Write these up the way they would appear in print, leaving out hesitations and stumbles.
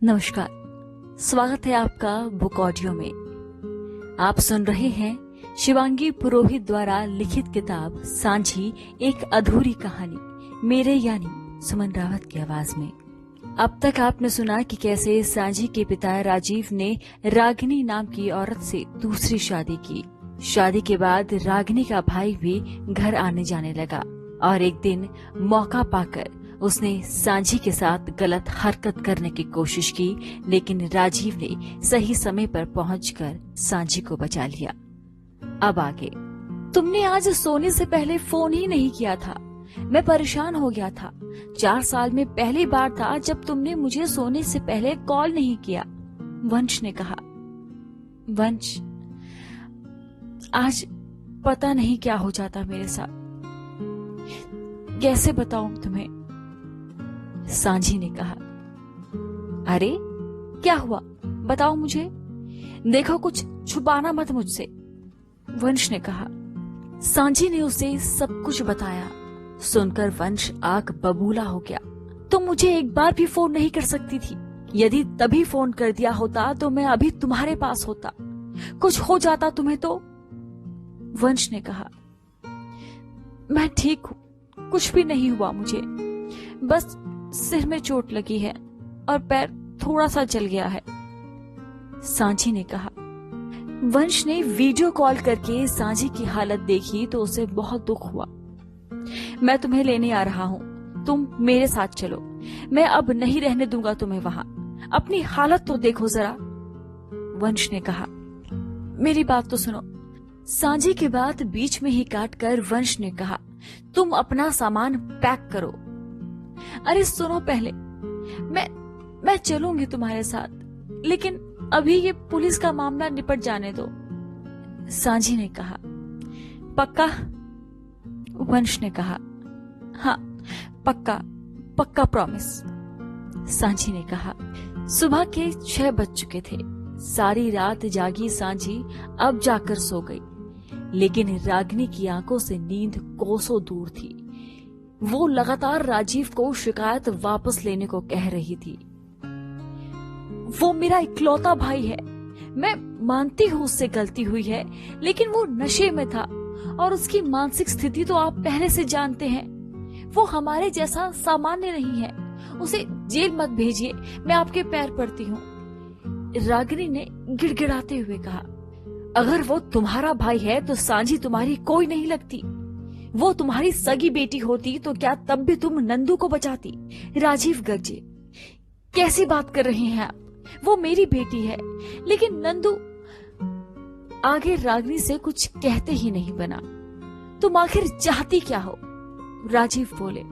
नमस्कार। स्वागत है आपका बुक ऑडियो में। आप सुन रहे हैं शिवांगी पुरोहित द्वारा लिखित किताब सांझी एक अधूरी कहानी, मेरे यानी सुमन रावत की आवाज में। अब तक आपने सुना कि कैसे सांझी के पिता राजीव ने रागिनी नाम की औरत से दूसरी शादी की। शादी के बाद रागिनी का भाई भी घर आने जाने लगा और एक दिन मौका पाकर उसने सांझी के साथ गलत हरकत करने की कोशिश की, लेकिन राजीव ने सही समय पर पहुंचकर सांझी को बचा लिया। अब आगे। तुमने आज सोने से पहले फोन ही नहीं किया था। मैं परेशान हो गया था। 4 साल में पहली बार था जब तुमने मुझे सोने से पहले कॉल नहीं किया, वंश ने कहा। वंश, आज पता नहीं क्या हो जाता मेरे साथ। कैसे बताऊं तुम्हें? सांझी ने कहा। अरे क्या हुआ, बताओ मुझे। देखो, कुछ छुपाना मत मुझसे, वंश ने कहा। सांझी ने उसे सब कुछ बताया। सुनकर वंश आंख बबूला हो गया। तुम मुझे एक बार भी फोन नहीं कर सकती थी। यदि तभी फोन कर दिया होता तो मैं अभी तुम्हारे पास होता। कुछ हो जाता तुम्हें तो। वंश ने कहा। मैं ठीक हूं, कुछ भी नहीं हुआ मुझे। बस सिर में चोट लगी है और पैर थोड़ा सा जल गया है, सांझी ने कहा। वंश ने वीडियो कॉल करके सांझी की हालत देखी तो उसे बहुत दुख हुआ। मैं तुम्हें लेने आ रहा हूँ, तुम मेरे साथ चलो। मैं अब नहीं रहने दूंगा तुम्हें वहां। अपनी हालत तो देखो जरा, वंश ने कहा। मेरी बात तो सुनो। सांझी की बात बीच में ही काटकर वंश ने कहा, तुम अपना सामान पैक करो। अरे सुनो पहले, मैं चलूंगी तुम्हारे साथ, लेकिन अभी ये पुलिस का मामला निपट जाने दो, सांझी ने कहा। पक्का? वंश ने कहा। हाँ पक्का, पक्का प्रॉमिस, सांझी ने कहा। सुबह के 6 बज चुके थे। सारी रात जागी सांझी अब जाकर सो गई, लेकिन रागिनी की आंखों से नींद कोसों दूर थी। वो लगातार राजीव को शिकायत वापस लेने को कह रही थी। वो मेरा इकलौता भाई है। मैं मानती हूँ उससे गलती हुई है, लेकिन वो नशे में था और उसकी मानसिक स्थिति तो आप पहले से जानते हैं। वो हमारे जैसा सामान्य नहीं है। उसे जेल मत भेजिए, मैं आपके पैर पड़ती हूँ, रागिनी ने गिड़गिड़ाते हुए कहा। अगर वो तुम्हारा भाई है तो सांझी तुम्हारी कोई नहीं लगती। वो तुम्हारी सगी बेटी होती तो क्या तब भी तुम नंदू को बचाती? राजीव गर्जे। कैसी बात कर रहे हैं आप? वो मेरी बेटी है, लेकिन नंदू। आगे रागिनी से कुछ कहते ही नहीं बना। तुम आखिर चाहती क्या हो? राजीव बोले।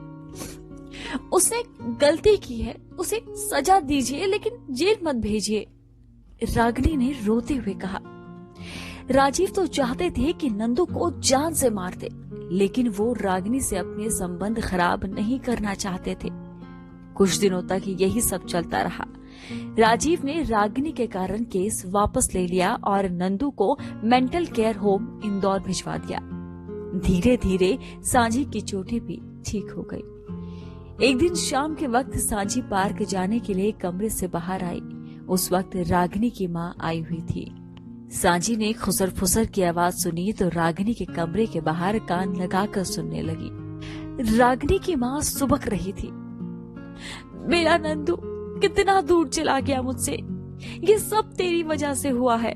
उसने गलती की है, उसे सजा दीजिए, लेकिन जेल मत भेजिए, रागिनी ने रोते हुए कहा। राजीव तो चाहते थे कि नंदू को जान से मार दे, लेकिन वो रागिनी से अपने संबंध खराब नहीं करना चाहते थे। कुछ दिनों तक यही सब चलता रहा। राजीव ने रागिनी के कारण केस वापस ले लिया और नंदू को मेंटल केयर होम इंदौर भिजवा दिया। धीरे धीरे सांझी की चोटें भी ठीक हो गई। एक दिन शाम के वक्त सांझी पार्क जाने के लिए कमरे से बाहर आई। उस वक्त रागिनी की माँ आई हुई थी। सांझी ने खुसर फुसर की आवाज सुनी तो रागिनी के कमरे के बाहर कान लगाकर सुनने लगी। रागिनी की माँ सुबक रही थी। मेरा नंदू कितना दूर चला गया मुझसे। ये सब तेरी वजह से हुआ है।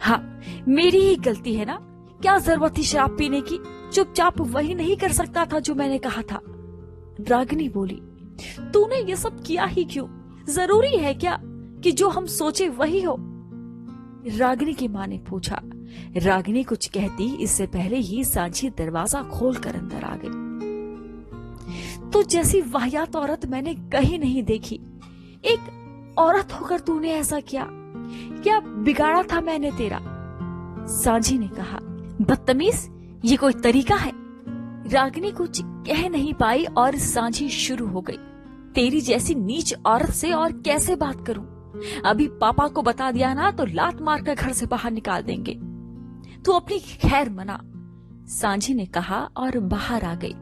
हाँ, मेरी ही गलती है ना? क्या जरूरत थी शराब पीने की? चुपचाप वही नहीं कर सकता था जो मैंने कहा था, रागिनी बोली। तूने ये सब किया ही क्यों? जरूरी है क्या कि जो हम सोचे वही हो? रागिनी की माँ ने पूछा। रागिनी कुछ कहती इससे पहले ही सांझी दरवाजा खोलकर अंदर आ गई। तो जैसी वाहियात औरत मैंने कहीं नहीं देखी। एक औरत होकर तूने ऐसा किया? क्या बिगाड़ा था मैंने तेरा? सांझी ने कहा। बदतमीज, ये कोई तरीका है? रागिनी कुछ कह नहीं पाई और सांझी शुरू हो गई। तेरी जैसी नीच औरत से और कैसे बात करूं? अभी पापा को बता दिया ना तो लात मारकर घर से बाहर निकाल देंगे। तू अपनी खैर मना, सांझी ने कहा और बाहर आ गई।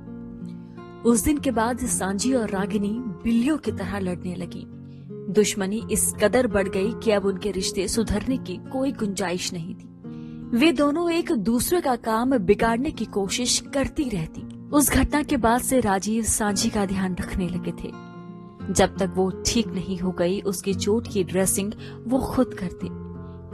उस दिन के बाद सांझी और रागिनी बिल्लियों की तरह लड़ने लगी। दुश्मनी इस कदर बढ़ गई कि अब उनके रिश्ते सुधरने की कोई गुंजाइश नहीं थी। वे दोनों एक दूसरे का काम बिगाड़ने की कोशिश करती रहती। उस घटना के बाद से राजीव सांझी का ध्यान रखने लगे थे। जब तक वो ठीक नहीं हो गई, उसकी चोट की ड्रेसिंग वो खुद करते।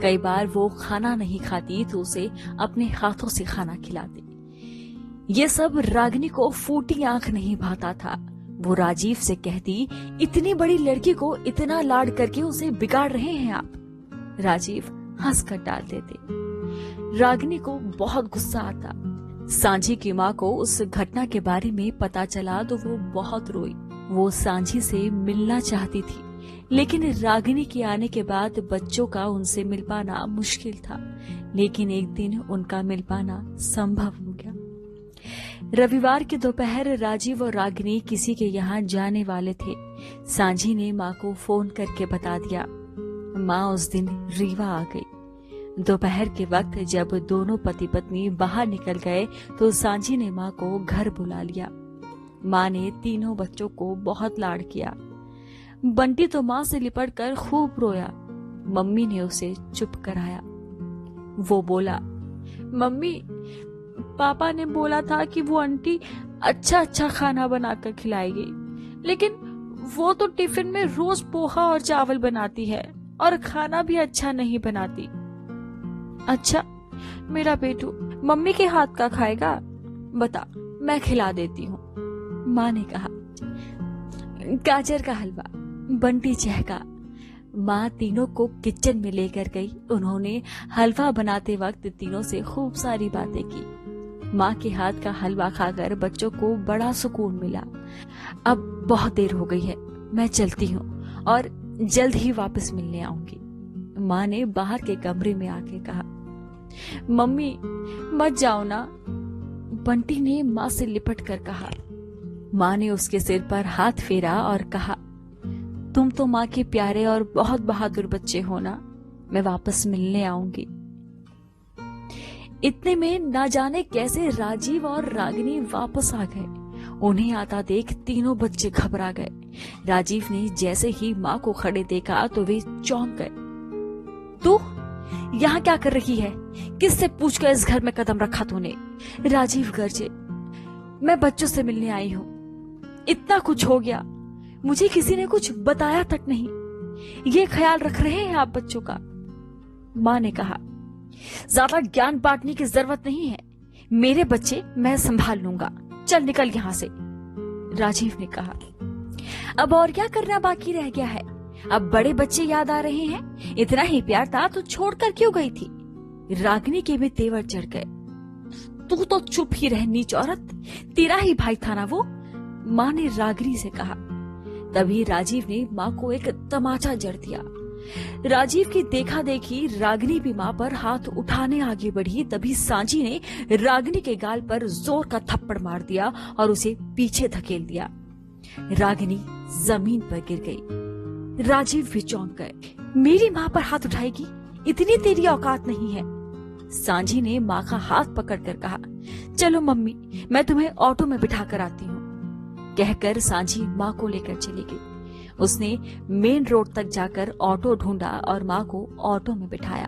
कई बार वो खाना नहीं खाती तो उसे अपने हाथों से खाना खिलाते। ये सब रागिनी को फूटी आंख नहीं भाता था। वो राजीव से कहती, इतनी बड़ी लड़की को इतना लाड करके उसे बिगाड़ रहे हैं आप। राजीव हंस कर डाल देते। रागिनी को बहुत गुस्सा आता। सांझी की माँ को उस घटना के बारे में पता चला तो वो बहुत रोई। वो सांझी से मिलना चाहती थी, लेकिन रागिनी के आने के बाद बच्चों का उनसे मिल पाना मुश्किल था। लेकिन एक दिन उनका मिल पाना संभव हो गया। रविवार की दोपहर राजीव और रागिनी किसी के यहाँ जाने वाले थे। सांझी ने माँ को फोन करके बता दिया। माँ उस दिन रीवा आ गई। दोपहर के वक्त जब दोनों पति पत्नी बाहर निकल गए तो सांझी ने माँ को घर बुला लिया। माँ ने तीनों बच्चों को बहुत लाड किया। बंटी तो माँ से लिपट कर खूब रोया। मम्मी ने उसे चुप कराया। वो बोला, मम्मी, पापा ने बोला था कि वो आंटी अच्छा अच्छा खाना बनाकर खिलाएगी, लेकिन वो तो टिफिन में रोज पोहा और चावल बनाती है और खाना भी अच्छा नहीं बनाती। अच्छा, मेरा बेटू मम्मी के हाथ का खाएगा? बता, मैं खिला देती हूँ। माँ ने कहा। गाजर का हलवा। बंटी चहका। माँ तीनों को किचन में लेकर गई। उन्होंने हलवा बनाते वक्त तीनों से खूब सारी बातें की। माँ के हाथ का हलवा खाकर बच्चों को बड़ा सुकून मिला। अब बहुत देर हो गई है, मैं चलती हूँ और जल्द ही वापस मिलने आऊंगी। माँ ने बाहर के कमरे में आके कहा। मम्मी, मत जाओ ना, बंटी ने माँ से लिपट कर कहा। माँ ने उसके सिर पर हाथ फेरा और कहा, तुम तो माँ के प्यारे और बहुत बहादुर बच्चे हो ना, मैं वापस मिलने आऊंगी। इतने में ना जाने कैसे राजीव और रागिनी वापस आ गए। उन्हें आता देख तीनों बच्चे घबरा गए। राजीव ने जैसे ही माँ को खड़े देखा तो वे चौंक गए। तू यहाँ क्या कर रही है? किससे पूछकर इस घर में कदम रखा तूने? राजीव गरजे। मैं बच्चों से मिलने आई हूँ। इतना कुछ हो गया, मुझे किसी ने कुछ बताया तक नहीं। ये ख्याल रख रहे हैं आप बच्चों का? माँ ने कहा, ज्यादा ज्ञान बांटने की जरूरत नहीं है। मेरे बच्चे मैं संभाल लूंगा। चल निकल यहाँ से। राजीव ने कहा। अब और क्या करना बाकी रह गया है? अब बड़े बच्चे याद आ रहे हैं। इतना ही प्यार था तो छोड़कर क्यों गई थी? रागिनी के भी तेवर चढ़ गए। तू तो चुप ही रह नीच औरत, तेरा ही भाई था ना वो? माँ ने रागिनी से कहा। तभी राजीव ने माँ को एक तमाचा जड़ दिया। राजीव की देखा देखी रागिनी भी माँ पर हाथ उठाने आगे बढ़ी। तभी सांझी ने रागिनी के गाल पर जोर का थप्पड़ मार दिया और उसे पीछे धकेल दिया। रागिनी जमीन पर गिर गई। राजीव भी चौंक गए। मेरी माँ पर हाथ उठाएगी? इतनी तेरी औकात नहीं है। सांझी ने माँ का हाथ पकड़कर कहा, चलो मम्मी, मैं तुम्हें ऑटो में बिठा कर आती हूँ। कहकर सांझी माँ को लेकर चली गई। उसने मेन रोड तक जाकर ऑटो ढूंढा और माँ को ऑटो में बिठाया।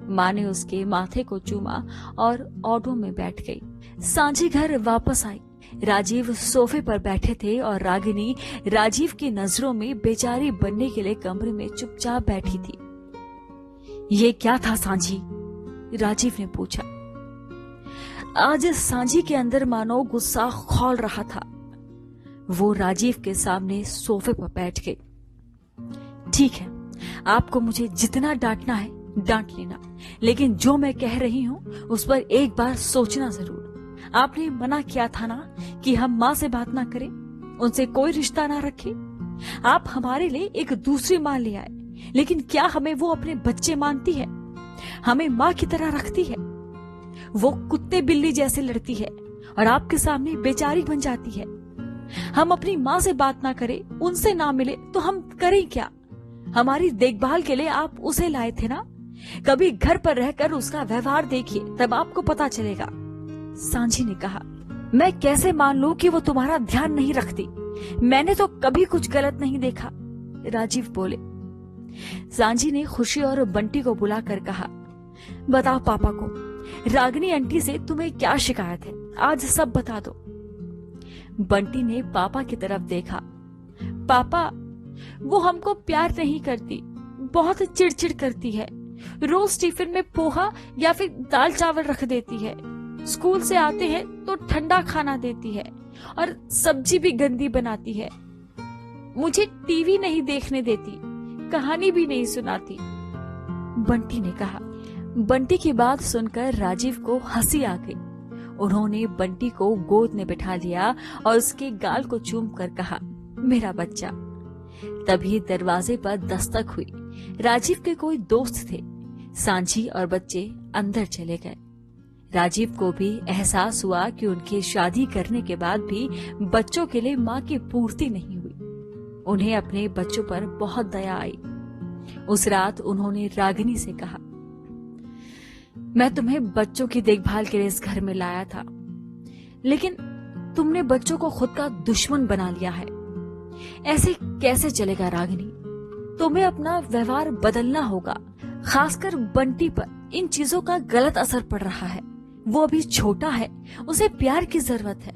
माँ ने उसके माथे को चूमा और ऑटो में बैठ गई। सांझी घर वापस आई। राजीव सोफे पर बैठे थे और रागिनी राजीव की नजरों में बेचारी बनने के लिए कमरे में चुपचाप बैठी थी। ये क्या था सांझी? राजीव ने पूछा। आज सांझी के अंदर मानो गुस्सा खौल रहा था। वो राजीव के सामने सोफे पर बैठ गई। ठीक है, आपको मुझे जितना डांटना है डांट लेना, लेकिन जो मैं कह रही हूँ उस पर एक बार सोचना जरूर। आपने मना किया था ना कि हम माँ से बात ना करें, उनसे कोई रिश्ता ना रखें। आप हमारे लिए एक दूसरी माँ ले आए, लेकिन क्या हमें वो अपने बच्चे मानती है? हमें माँ की तरह रखती है? वो कुत्ते बिल्ली जैसे लड़ती है और आपके सामने बेचारी बन जाती है। हम अपनी माँ से बात ना करें, उनसे ना मिले तो हम करें क्या? हमारी देखभाल के लिए आप उसे लाए थे ना। कभी घर पर रहकर उसका व्यवहार देखिए, तब आपको पता चलेगा। सांझी ने कहा। मैं कैसे मान लूं कि वो तुम्हारा ध्यान नहीं रखती? मैंने तो कभी कुछ गलत नहीं देखा। राजीव बोले। सांझी ने खुशी और बंटी को बुलाकर कहा, बताओ पापा को, रागिनी आंटी से तुम्हें क्या शिकायत है, आज सब बता दो। बंटी ने पापा की तरफ देखा। पापा, वो हमको प्यार नहीं करती, बहुत चिड़चिड़ करती है, रोज टिफिन में पोहा या फिर दाल चावल रख देती है, स्कूल से आते हैं तो ठंडा खाना देती है और सब्जी भी गंदी बनाती है, मुझे टीवी नहीं देखने देती, कहानी भी नहीं सुनाती, बंटी ने कहा। बंटी की बात सुनकर राजीव को हंसी आ गई। उन्होंने बंटी को गोद में बिठा लिया और उसके गाल को चूम कर कहा, मेरा बच्चा। तभी दरवाजे पर दस्तक हुई। राजीव के कोई दोस्त थे। सांझी और बच्चे अंदर चले गए। राजीव को भी एहसास हुआ कि उनके शादी करने के बाद भी बच्चों के लिए माँ की पूर्ति नहीं हुई। उन्हें अपने बच्चों पर बहुत दया आई। उस रात उन्होंने रागिनी से कहा, मैं तुम्हें बच्चों की देखभाल के लिए इस घर में लाया था, लेकिन तुमने बच्चों को खुद का दुश्मन बना लिया है। ऐसे कैसे चलेगा रागिनी? तुम्हें अपना व्यवहार बदलना होगा। खासकर बंटी पर इन चीजों का गलत असर पड़ रहा है। वो अभी छोटा है, उसे प्यार की जरूरत है।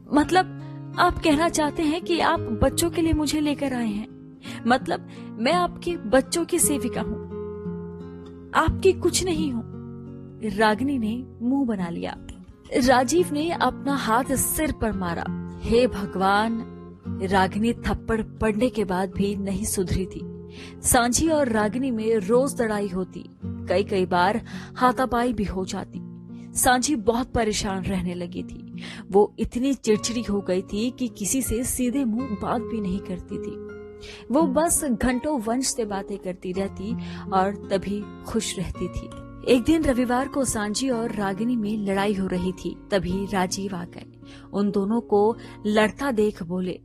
मतलब आप कहना चाहते हैं कि आप बच्चों के लिए मुझे लेकर आए हैं? मतलब मैं आपके बच्चों की सेविका हूँ, आपकी कुछ नहीं हूँ। रागिनी ने मुंह बना लिया। राजीव ने अपना हाथ सिर पर मारा। हे भगवान! रागिनी थप्पड़ पड़ने के बाद भी नहीं सुधरी थी। सांझी और रागिनी में रोज लड़ाई होती, कई बार हाथापाई भी हो जाती। सांझी बहुत परेशान रहने लगी थी। वो इतनी चिड़चिड़ी हो गई थी कि किसी से सीधे मुंह बात भी नहीं करती थी। वो बस घंटों वंश से बातें करती रहती और तभी खुश रहती थी। एक दिन रविवार को सांझी और रागिनी में लड़ाई हो रही थी। तभी राजीव आ गए। उन दोनों को लड़ता देख बोले,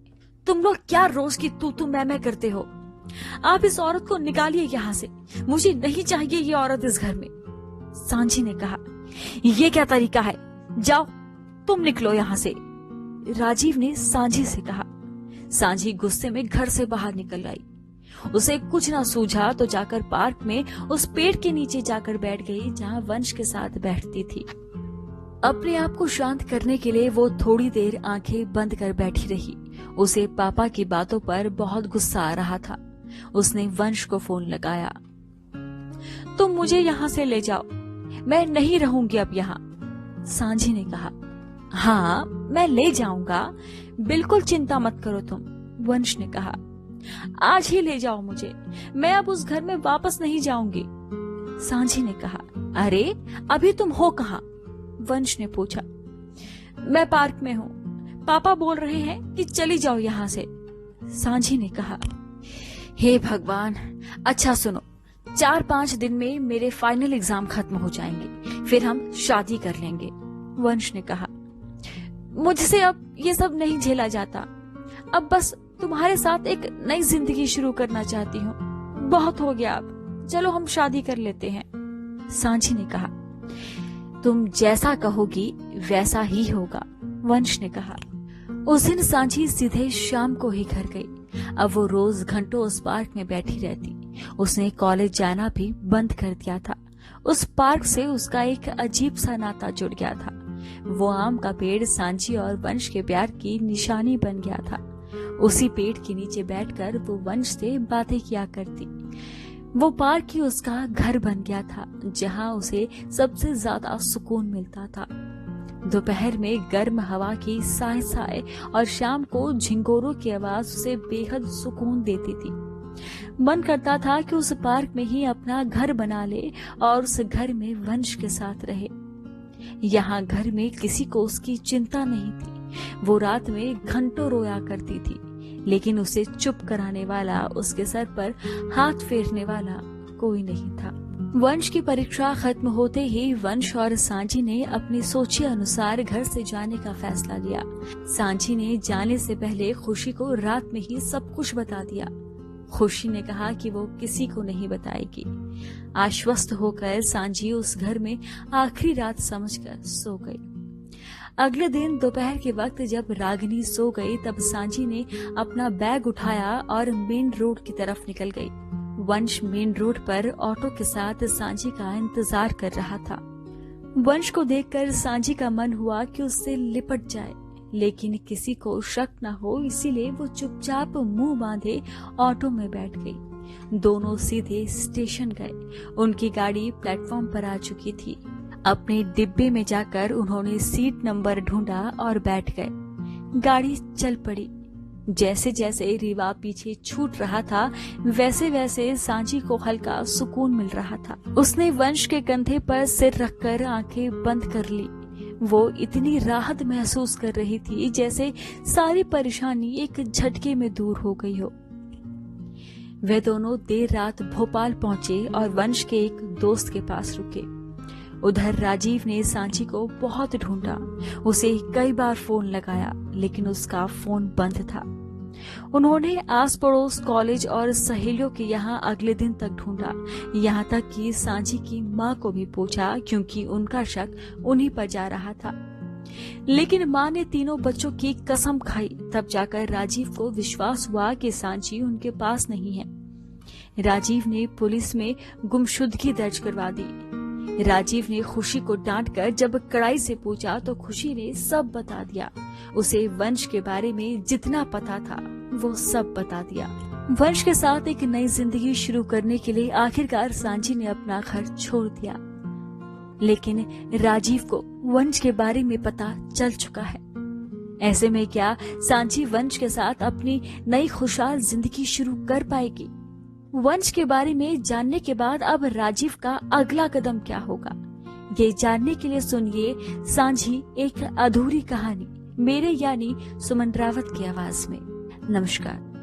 तुम लोग क्या रोज की तू मैं करते हो? आप इस औरत को निकालिए यहाँ से, मुझे नहीं चाहिए ये औरत इस घर में। सांझी ने कहा, ये क्या तरीका है? जाओ तुम निकलो यहाँ से। राजीव ने सांझी से कहा। सांझी गुस्से में घर से बाहर निकल आई। उसे कुछ ना सूझा तो जाकर पार्क में उस पेड़ के नीचे जाकर बैठ गई जहाँ वंश के साथ बैठती थी। अपने आप को शांत करने के लिए वो थोड़ी देर आंखें बंद कर बैठी रही। उसे पापा की बातों पर बहुत गुस्सा आ रहा था। उसने वंश को फोन लगाया। तुम मुझे यहाँ से ले जाओ, मैं नहीं रहूंगी अब यहाँ। सांझी ने कहा, हाँ मैं ले जाऊंगा, बिल्कुल चिंता मत करो तुम। वंश ने कहा, आज ही ले जाओ मुझे, मैं अब उस घर में वापस नहीं जाऊंगी। सांझी ने कहा, अरे अभी तुम हो कहाँ? वंश ने पूछा। मैं पार्क में हूँ, पापा बोल रहे हैं कि चली जाओ यहाँ से। सांझी ने कहा, हे भगवान! अच्छा सुनो, 4-5 दिन में मेरे फाइनल एग्जाम खत्म हो जाएंगे, फिर हम शादी कर लेंगे। वंश ने कहा, मुझसे अब ये सब नहीं झेला जाता, अब बस तुम्हारे साथ एक नई जिंदगी शुरू करना चाहती हूँ। बहुत हो गया अब, चलो हम शादी कर लेते हैं। सांझी ने कहा, तुम जैसा कहोगी वैसा ही होगा। वंश ने कहा। उस दिन सांझी सीधे शाम को ही घर गई। अब वो रोज घंटों उस पार्क में बैठी रहती। उसने कॉलेज जाना भी बंद कर दिया था। उस पार्क से उसका एक अजीब सा नाता जुड़ गया था। वो आम का पेड़ सांझी और वंश के प्यार की निशानी बन गया था। उसी पेड़ के नीचे बैठकर वो वंश से बातें किया करती। वो पार्क ही उसका घर बन गया था, जहाँ उसे सबसे ज्यादा सुकून मिलता था। दोपहर में गर्म हवा की साए साए और शाम को झिंगोरों की आवाज उसे बेहद सुकून देती थी। मन करता था कि उस पार्क में ही अपना घर बना ले और उस घर में वंश के साथ रहे। यहाँ घर में किसी को उसकी चिंता नहीं थी। वो रात में घंटों रोया करती थी, लेकिन उसे चुप कराने वाला, उसके सर पर हाथ फेरने वाला कोई नहीं था। वंश की परीक्षा खत्म होते ही वंश और सांझी ने अपनी सोचे अनुसार घर से जाने का फैसला लिया। सांझी ने जाने से पहले खुशी को रात में ही सब कुछ बता दिया। खुशी ने कहा कि वो किसी को नहीं बताएगी। आश्वस्त होकर सांझी उस घर में आखिरी रात समझकर सो गई। अगले दिन दोपहर के वक्त जब रागिनी सो गई तब सांची ने अपना बैग उठाया और मेन रोड की तरफ निकल गई। वंश मेन रोड पर ऑटो के साथ सांची का इंतजार कर रहा था। वंश को देखकर सांची का मन हुआ कि उससे लिपट जाए, लेकिन किसी को शक न हो इसीलिए वो चुपचाप मुंह बांधे ऑटो में बैठ गई। दोनों सीधे स्टेशन गए। उनकी गाड़ी प्लेटफॉर्म पर आ चुकी थी। अपने डिब्बे में जाकर उन्होंने सीट नंबर ढूंढा और बैठ गए। गाड़ी चल पड़ी। जैसे जैसे रीवा पीछे छूट रहा था वैसे वैसे सांची को हल्का सुकून मिल रहा था। उसने वंश के कंधे पर सिर रखकर आंखें बंद कर ली। वो इतनी राहत महसूस कर रही थी जैसे सारी परेशानी एक झटके में दूर हो गई हो। वे दोनों देर रात भोपाल पहुंचे और वंश के एक दोस्त के पास रुके। उधर राजीव ने सांची को बहुत ढूंढा। उसे कई बार फोन लगाया लेकिन उसका फोन बंद था। उन्होंने आस पड़ोस, कॉलेज और सहेलियों के यहाँ अगले दिन तक ढूंढा, यहाँ तक कि सांची की माँ को भी पूछा क्योंकि उनका शक उन्हीं पर जा रहा था। लेकिन माँ ने तीनों बच्चों की कसम खाई। तब जाकर राजीव को विश्वास हुआ कि सांची उनके पास नहीं है। राजीव ने पुलिस में गुमशुदगी दर्ज करवा दी। राजीव ने खुशी को डांटकर जब कड़ाई से पूछा तो खुशी ने सब बता दिया। उसे वंश के बारे में जितना पता था वो सब बता दिया। वंश के साथ एक नई जिंदगी शुरू करने के लिए आखिरकार सांची ने अपना घर छोड़ दिया। लेकिन राजीव को वंश के बारे में पता चल चुका है। ऐसे में क्या सांची वंश के साथ अपनी नई खुशहाल जिंदगी शुरू कर पाएगी? वंश के बारे में जानने के बाद अब राजीव का अगला कदम क्या होगा, ये जानने के लिए सुनिए सांझी एक अधूरी कहानी, मेरे यानी सुमन रावत की आवाज में। नमस्कार।